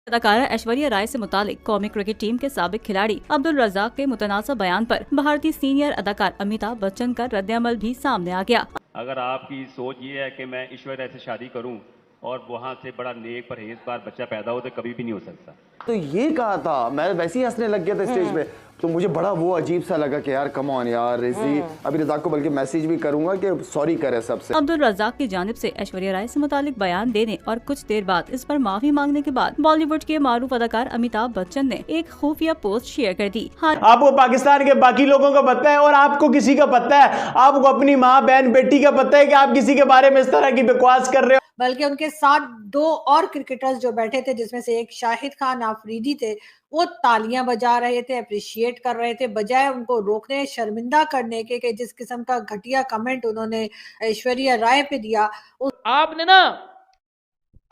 अदाकारा ऐश्वर्या राय से मुतालिक कौमी क्रिकेट टीम के साबिक खिलाड़ी अब्दुल रज़ाक के मुतनासिब बयान पर भारतीय सीनियर अदाकार अमिताभ बच्चन का रद्द-ए-अमल भी सामने आ गया। अगर आपकी सोच ये है कि मैं ऐश्वर्या से शादी करूं और वहां से बड़ा नेक परहेजगार बच्चा पैदा हो तो कभी भी नहीं हो सकता। तो ये कहा था, मैं वैसे ही हंसने लग गया था स्टेज पे, तो मुझे बड़ा वो अजीब सा लगा कि यार कम ऑन यार, इसी अभी रज़ाक को बल्कि मैसेज भी करूंगा कि सॉरी करे सबसे। अब्दुल रज़ाक की जानिब से ऐश्वर्या राय से मुतालिक बयान देने और कुछ देर बाद इस पर माफी मांगने के बाद बॉलीवुड के मारूफ अदाकार अमिताभ बच्चन ने एक खुफिया पोस्ट शेयर कर दी। आपको पाकिस्तान के बाकी लोगों का पता है और आपको किसी का पता है, आपको अपनी माँ बहन बेटी का पता है कि आप किसी के बारे में इस तरह की बकवास कर रहे हो। बल्कि उनके साथ दो और क्रिकेटर्स जो बैठे थे, जिसमें से एक शाहिद खान आफरीदी थे, वो तालियां बजा रहे थे, अप्रिशिएट कर रहे थे, बजाय उनको रोकने, शर्मिंदा करने के कि जिस किस्म का घटिया कमेंट उन्होंने ऐश्वर्या राय पे दिया।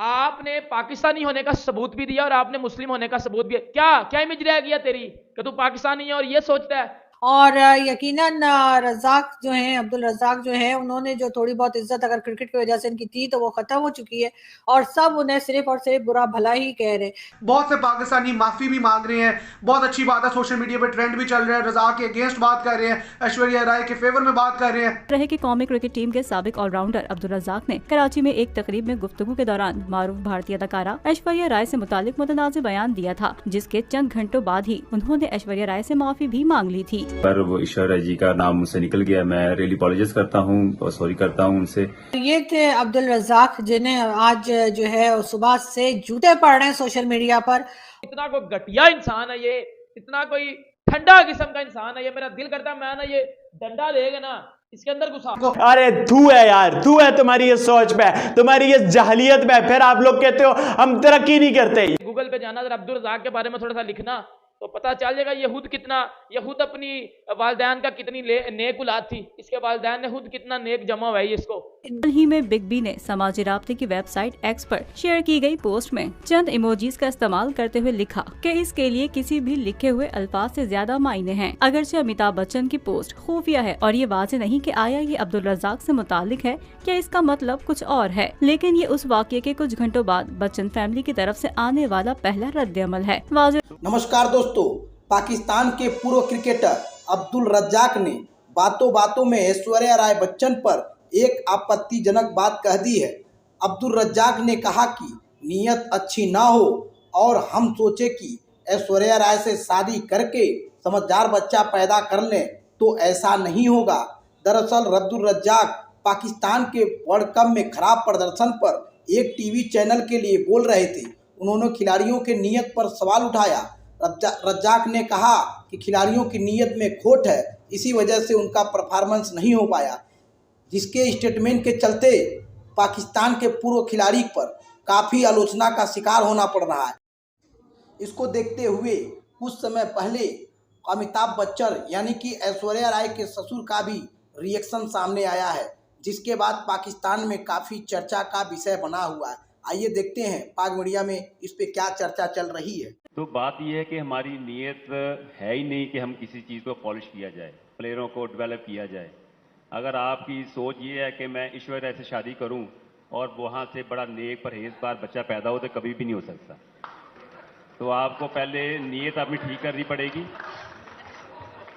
आपने पाकिस्तानी होने का सबूत भी दिया और आपने मुस्लिम होने का सबूत भी। क्या इमेज रह गया तेरी कि तू पाकिस्तानी है और ये सोचता है। और यकीनन रज़ाक जो हैं, अब्दुल रज़ाक जो हैं, उन्होंने जो थोड़ी बहुत इज्जत अगर क्रिकेट की वजह से इनकी थी तो वो खत्म हो चुकी है और सब उन्हें सिर्फ और सिर्फ बुरा भला ही कह रहे हैं। बहुत से पाकिस्तानी माफी भी मांग रहे हैं, बहुत अच्छी बात है, सोशल मीडिया पे ट्रेंड भी चल रहा है, रज़ाक के अगेंस्ट बात कर रहे हैं, ऐश्वर्या राय के फेवर में बात कर रहे हैं। रहे कि कौमी क्रिकेट टीम के साबिक ऑलराउंडर अब्दुल रज़ाक ने कराची में एक तकरीब में गुफ्तगू के दौरान मारूफ भारतीय अदाकारा ऐश्वर्या राय से मुतालिक मुतनाज़िर बयान दिया था, जिसके चंद घंटों बाद ही उन्होंने ऐश्वर्या राय से माफी भी मांग ली थी। पर वो ऐश्वर्या जी का नाम मुझसे निकल गया, मैं रियली अपॉलोजाइज करता हूँ और सॉरी करता हूँ उनसे। ये थे अब्दुल रज़ाक, जिन्हें आज जो है सुबह से जूते पड़ रहे हैं सोशल मीडिया पर। इतना कोई घटिया इंसान है ये, इतना कोई ठंडा किस्म का इंसान है ये। मेरा दिल करता मैं ना ये डंडा देगा ना इसके अंदर घुसा। अरे तू है यार, तू है, तुम्हारी ये सोच पे, तुम्हारी ये जहलियत पे, फिर आप लोग कहते हो हम तरक्की नहीं करते। गूगल पे जाना, जरा अब्दुल रज़ाक के बारे में थोड़ा सा लिखना तो पता चल जाएगा यहूद अपनी वालदैन का कितनी नेक औलाद थी। इसके वालदैन ने खुद कितना नेक जमा हुआ है इसको। हाल ही में बिग बी ने समाजी राब्ते की वेबसाइट एक्स पर शेयर की गई पोस्ट में चंद इमोजीज का इस्तेमाल करते हुए लिखा कि इसके लिए किसी भी लिखे हुए अल्फाज से ज्यादा मायने हैं। अगरचे अमिताभ बच्चन की पोस्ट खुफिया है और ये वाज़ेह नहीं कि आया ये अब्दुल रज़ाक से मुतालिक है या इसका मतलब कुछ और है, लेकिन ये उस वाक़ये के कुछ घंटों बाद बच्चन फैमिली की तरफ से आने वाला पहला रद्द-ए-अमल है। नमस्कार दोस्तों, पाकिस्तान के पूर्व क्रिकेटर अब्दुल रज़ाक ने बातों बातों में ऐश्वर्या राय बच्चन पर एक आपत्तिजनक बात कह दी है। अब्दुल रज़ाक ने कहा कि नीयत अच्छी ना हो और हम सोचे कि ऐश्वर्या राय से शादी करके समझदार बच्चा पैदा कर लें तो ऐसा नहीं होगा। दरअसल अब्दुल रज़ाक पाकिस्तान के वर्ल्ड कप में खराब प्रदर्शन पर एक टीवी चैनल के लिए बोल रहे थे। उन्होंने खिलाड़ियों के नीयत पर सवाल उठाया। रज़ाक ने कहा कि खिलाड़ियों की नीयत में खोट है, इसी वजह से उनका परफॉर्मेंस नहीं हो पाया, जिसके स्टेटमेंट के चलते पाकिस्तान के पूर्व खिलाड़ी पर काफ़ी आलोचना का शिकार होना पड़ रहा है। इसको देखते हुए कुछ समय पहले अमिताभ बच्चन यानी कि ऐश्वर्या राय के ससुर का भी रिएक्शन सामने आया है, जिसके बाद पाकिस्तान में काफ़ी चर्चा का विषय बना हुआ है। आइए देखते हैं पाक मीडिया में इस पे क्या चर्चा चल रही है। तो बात यह है कि हमारी नीयत है ही नहीं कि हम किसी चीज़ को पॉलिश किया जाए, प्लेयरों को डेवलप किया जाए। अगर आपकी सोच ये है कि मैं ऐश्वर्या से शादी करूं और वहां से बड़ा नेक परहेजगार बच्चा पैदा हो तो कभी भी नहीं हो सकता। तो आपको पहले नीयत अपनी ठीक करनी पड़ेगी,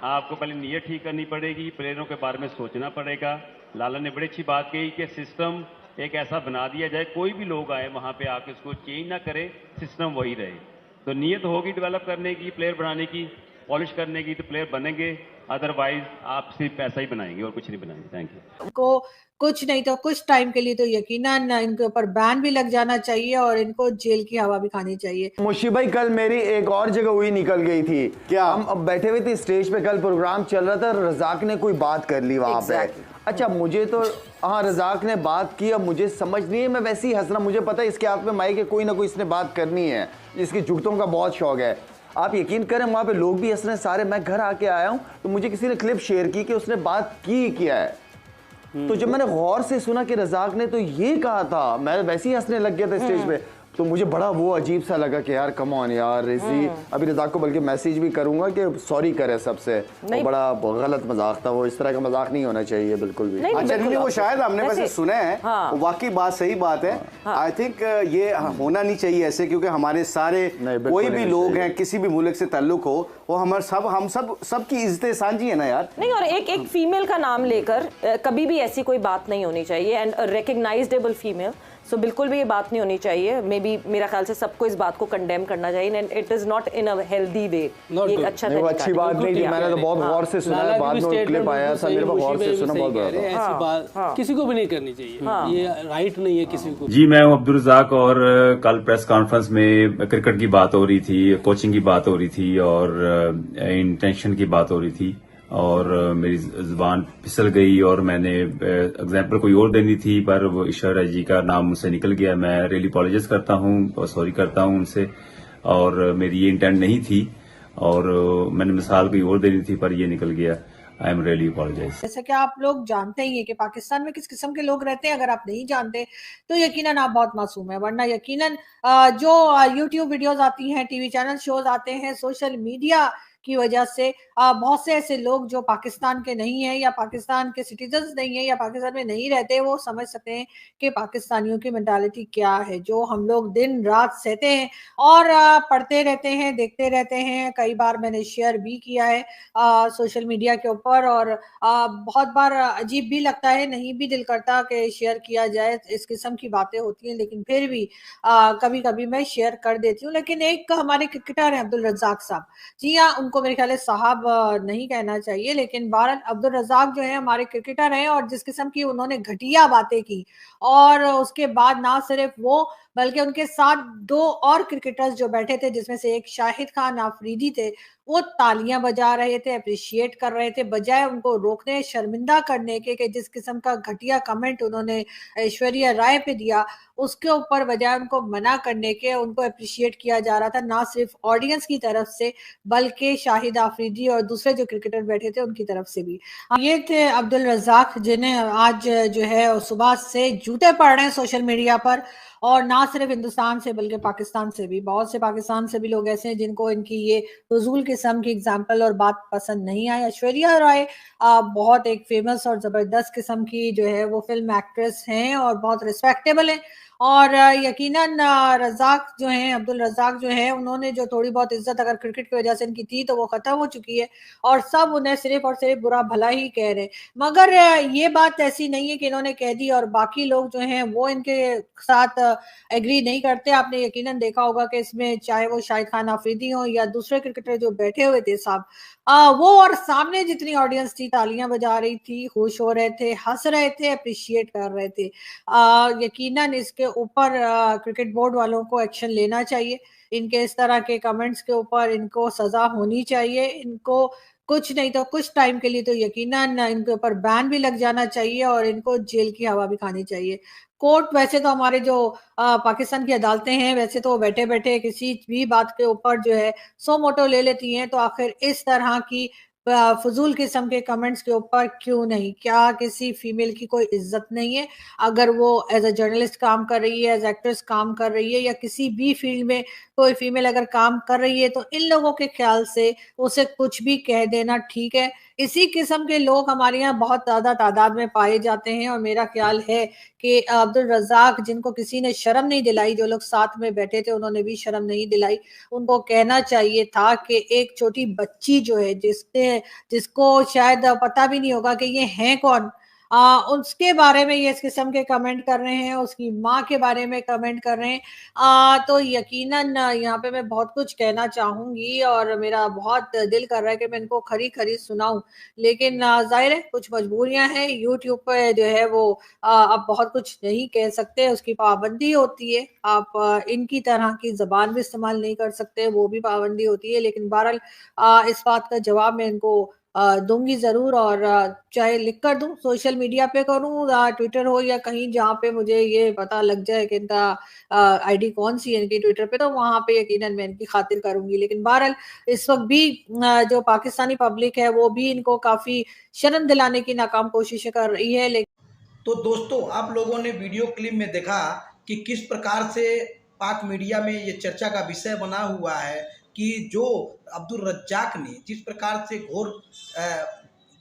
आपको पहले नीयत ठीक करनी पड़ेगी, प्लेयरों के बारे में सोचना पड़ेगा। लाला ने बड़ी अच्छी बात कही कि सिस्टम एक ऐसा बना दिया जाए, कोई भी लोग आए वहां पे आके उसको चेंज ना करे, सिस्टम वही रहे। तो नीयत होगी डेवलप करने की, प्लेयर बनाने की, पॉलिश करने की, तो प्लेयर बनेंगे, अदरवाइज आप सिर्फ पैसा ही बनाएंगे और कुछ नहीं बनाएंगे। Thank you. इनको कुछ नहीं तो कुछ टाइम के लिए तो यकीनन इनके ऊपर बैन भी लग जाना चाहिए और इनको जेल की हवा भी खानी चाहिए। मुशी भाई, कल मेरी एक और जगह हुई निकल गई थी। क्या हम अब बैठे हुए थे स्टेज पे, कल प्रोग्राम चल रहा था, रज़ाक ने कोई बात कर ली वहां पे। अच्छा, मुझे तो हाँ रज़ाक ने बात की, अब मुझे समझ नहीं है, मैं वैसे ही हंसना, मुझे पता है इसके हाथ में माइक है, कोई ना कोई इसने बात करनी है, इसकी जुगतों का बहुत शौक है। आप यकीन करें वहाँ पे लोग भी हंस रहे हैं सारे। मैं घर आके आया हूँ तो मुझे किसी ने क्लिप शेयर की कि उसने बात की क्या है, तो जब मैंने गौर से सुना कि रज़ाक ने तो ये कहा था, मैं वैसे ही हंसने लग गया था स्टेज पे, तो मुझे बड़ा वो अजीब सा लगा कि यार कम ऑन यार, इसी अभी रज़ाक को बल्कि मैसेज भी करूंगा कि सॉरी करे सबसे, वो बड़ा गलत मजाक था, वो इस तरह का मजाक नहीं होना चाहिए बिल्कुल भी। अच्छा नहीं, वो शायद हमने वैसे सुना है, वाकई बात सही बात है। आई थिंक ये होना नहीं चाहिए ऐसे, क्योंकि हमारे सारे कोई भी लोग हैं, किसी भी मुल्क से ताल्लुक हो, वो हम सब की इज्जत सांझी है ना यार। नहीं, और एक फीमेल का नाम लेकर कभी भी ऐसी कोई बात नहीं होनी चाहिए, एंड रिकग्नाइजेबल फीमेल, सो बिल्कुल भी ये बात नहीं होनी चाहिए। मे बी मेरा ख्याल से सबको इस बात को कंडेम करना चाहिए, and it is not in a healthy way. ये एक अच्छा तरीका, अच्छी बात नहीं थी, मैंने तो बहुत गौर से सुना है, बाद में क्लिप आया था मेरे को, गौर से सुना, बहुत बड़ा ऐसी बात किसी को भी नहीं करनी चाहिए, ये राइट नहीं है किसी को। जी, मैं हूं अब्दुल रज़ाक, और कल प्रेस कॉन्फ्रेंस में क्रिकेट की बात हो रही थी, कोचिंग की बात हो रही थी, और इंटेंशन की बात हो रही थी, और मेरी जुबान फिसल गई और मैंने एग्जाम्पल कोई और देनी थी, पर वो ऐश्वर्या जी का नाम मुझसे निकल गया। मैं रियली अपॉलोजाइज करता हूँ और सॉरी करता हूँ उनसे, और मेरी ये इंटेंट नहीं थी, और मैंने मिसाल कोई और देनी थी, पर ये निकल गया। I am really apologise. जैसा कि आप लोग जानते ही हैं कि पाकिस्तान में किस किस्म के लोग रहते हैं, अगर आप नहीं जानते तो यकीनन आप बहुत मासूम हैं, वरना यकीनन जो यूट्यूब वीडियोस आती हैं, टीवी चैनल शोज आते हैं, सोशल मीडिया की वजह से बहुत से ऐसे लोग जो पाकिस्तान के नहीं हैं या पाकिस्तान के सिटीजन्स नहीं हैं या पाकिस्तान में नहीं रहते, वो समझ सकते हैं कि पाकिस्तानियों की मेंटालिटी क्या है, जो हम लोग दिन रात सहते हैं और पढ़ते रहते हैं, देखते रहते हैं। कई बार मैंने शेयर भी किया है सोशल मीडिया के ऊपर, और बहुत बार अजीब भी लगता है, नहीं भी दिल करता कि शेयर किया जाए, इस किस्म की बातें होती हैं, लेकिन फिर भी कभी कभी मैं शेयर कर देती हूँ। लेकिन एक हमारे क्रिकेटर हैं अब्दुल रज़ाक साहब, जी हाँ, उनको मेरे ख्याल है साहब नहीं कहना चाहिए, लेकिन बहरहाल अब्दुल रज़ाक जो है हमारे क्रिकेटर हैं, और जिस किस्म की उन्होंने घटिया बातें की, और उसके बाद ना सिर्फ वो बल्कि उनके साथ दो और क्रिकेटर्स जो बैठे थे, जिसमें से एक शाहिद खान आफरीदी थे, वो तालियां बजा रहे थे, अप्रिशिएट कर रहे थे, बजाय उनको रोकने, शर्मिंदा करने के कि जिस किस्म का घटिया कमेंट उन्होंने ऐश्वर्या राय पे दिया, उसके ऊपर बजाय उनको मना करने के उनको अप्रिशिएट किया जा रहा था, ना सिर्फ ऑडियंस की तरफ से बल्कि शाहिद आफरीदी और दूसरे जो क्रिकेटर बैठे थे उनकी तरफ से भी। ये थे अब्दुल रज़ाक, जिन्हें आज जो है सुबह से जूते पड़ रहे हैं सोशल मीडिया पर, और ना सिर्फ हिंदुस्तान से बल्कि पाकिस्तान से भी, बहुत से पाकिस्तान से भी लोग ऐसे हैं जिनको इनकी ये फजूल किस्म की एग्जाम्पल और बात पसंद नहीं आई। ऐश्वर्या राय बहुत एक फेमस और जबरदस्त किस्म की जो है वो फिल्म एक्ट्रेस हैं और बहुत रिस्पेक्टेबल हैं, और यकीनन रज़ाक जो हैं, अब्दुल रज़ाक जो है, उन्होंने जो थोड़ी बहुत इज्जत अगर क्रिकेट की वजह से इनकी थी तो वो खत्म हो चुकी है, और सब उन्हें सिर्फ और सिर्फ बुरा भला ही कह रहे हैं। मगर ये बात ऐसी नहीं है कि इन्होंने कह दी और बाकी लोग जो हैं वो इनके साथ एग्री नहीं करते। आपने यकीनन देखा होगा कि इसमें चाहे वो शाहिद खान आफरीदी हो या दूसरे क्रिकेटर जो बैठे हुए थे साहब, वो और सामने जितनी ऑडियंस थी तालियां बजा रही थी, खुश हो रहे थे, हंस रहे थे, अप्रिशिएट कर रहे थे। यकीनन इसके ऊपर क्रिकेट बोर्ड वालों को एक्शन लेना चाहिए, इनके इस तरह के कमेंट्स के ऊपर इनको सजा होनी चाहिए, इनको कुछ नहीं तो कुछ टाइम के लिए तो यकीनन इनके ऊपर बैन भी लग जाना चाहिए और इनको जेल की हवा भी खानी चाहिए। कोर्ट वैसे तो हमारे जो पाकिस्तान की अदालतें हैं, वैसे तो बैठे बैठे किसी भी बात के ऊपर जो है सो मोटो ले लेती हैं, तो आखिर इस तरह की फजूल किस्म के कमेंट्स के ऊपर क्यों नहीं? क्या किसी फीमेल की कोई इज्जत नहीं है? अगर वो एज अ जर्नलिस्ट काम कर रही है, एज एक्ट्रेस काम कर रही है, या किसी भी फील्ड में कोई फीमेल अगर काम कर रही है, तो इन लोगों के ख्याल से उसे कुछ भी कह देना ठीक है। इसी किस्म के लोग हमारे यहाँ बहुत ज्यादा तादाद में पाए जाते हैं, और मेरा ख्याल है कि अब्दुल रज़ाक, जिनको किसी ने शर्म नहीं दिलाई, जो लोग साथ में बैठे थे उन्होंने भी शर्म नहीं दिलाई, उनको कहना चाहिए था कि एक छोटी बच्ची जो है जिसको शायद पता भी नहीं होगा कि ये हैं कौन, उसके बारे में ये इस किस्म के कमेंट कर रहे हैं, उसकी माँ के बारे में कमेंट कर रहे हैं, तो यकीनन यहाँ पे मैं बहुत कुछ कहना चाहूंगी और मेरा बहुत दिल कर रहा है कि मैं इनको खरी खरी सुनाऊं, लेकिन जाहिर है कुछ मजबूरियां हैं। यूट्यूब पे जो है वो अब बहुत कुछ नहीं कह सकते, उसकी पाबंदी होती है, आप इनकी तरह की जबान भी इस्तेमाल नहीं कर सकते, वो भी पाबंदी होती है। लेकिन बहरहाल इस बात का जवाब मैं इनको दूंगी जरूर, और चाहे लिख कर दूं, सोशल मीडिया पे करूं, ट्विटर हो या कहीं जहां पे मुझे ये पता लग जाए कि इनका आईडी कौन सी है इनकी ट्विटर पे, तो वहां पे यकीनन मैं इनकी खातिर करूंगी। लेकिन बहरहाल इस वक्त भी जो पाकिस्तानी पब्लिक है वो भी इनको काफी शर्म दिलाने की नाकाम कोशिशें कर रही है। तो दोस्तों, आप लोगों ने वीडियो क्लिप में देखा कि किस प्रकार से पाक मीडिया में ये चर्चा का विषय बना हुआ है कि जो अब्दुल रज्जाक ने जिस प्रकार से घोर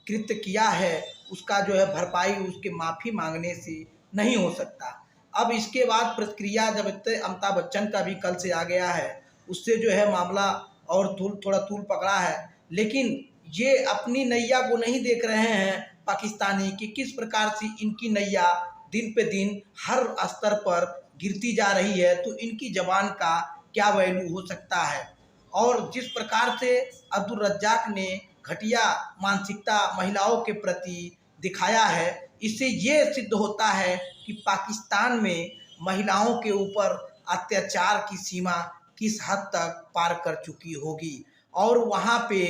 कृत्य किया है उसका जो है भरपाई उसके माफ़ी मांगने से नहीं हो सकता। अब इसके बाद प्रतिक्रिया जब अमिताभ बच्चन का भी कल से आ गया है, उससे जो है मामला और थोड़ा तूल पकड़ा है। लेकिन ये अपनी नैया को नहीं देख रहे हैं पाकिस्तानी कि किस प्रकार से इनकी नैया दिन पे दिन हर स्तर पर गिरती जा रही है, तो इनकी जबान का क्या वैल्यू हो सकता है। और जिस प्रकार से अब्दुल रज्जाक ने घटिया मानसिकता महिलाओं के प्रति दिखाया है, इससे ये सिद्ध होता है कि पाकिस्तान में महिलाओं के ऊपर अत्याचार की सीमा किस हद तक पार कर चुकी होगी और वहाँ पे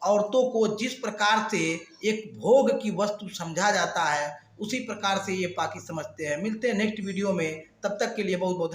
औरतों को जिस प्रकार से एक भोग की वस्तु समझा जाता है उसी प्रकार से ये पाकि समझते हैं। मिलते हैं नेक्स्ट वीडियो में, तब तक के लिए बहुत बहुत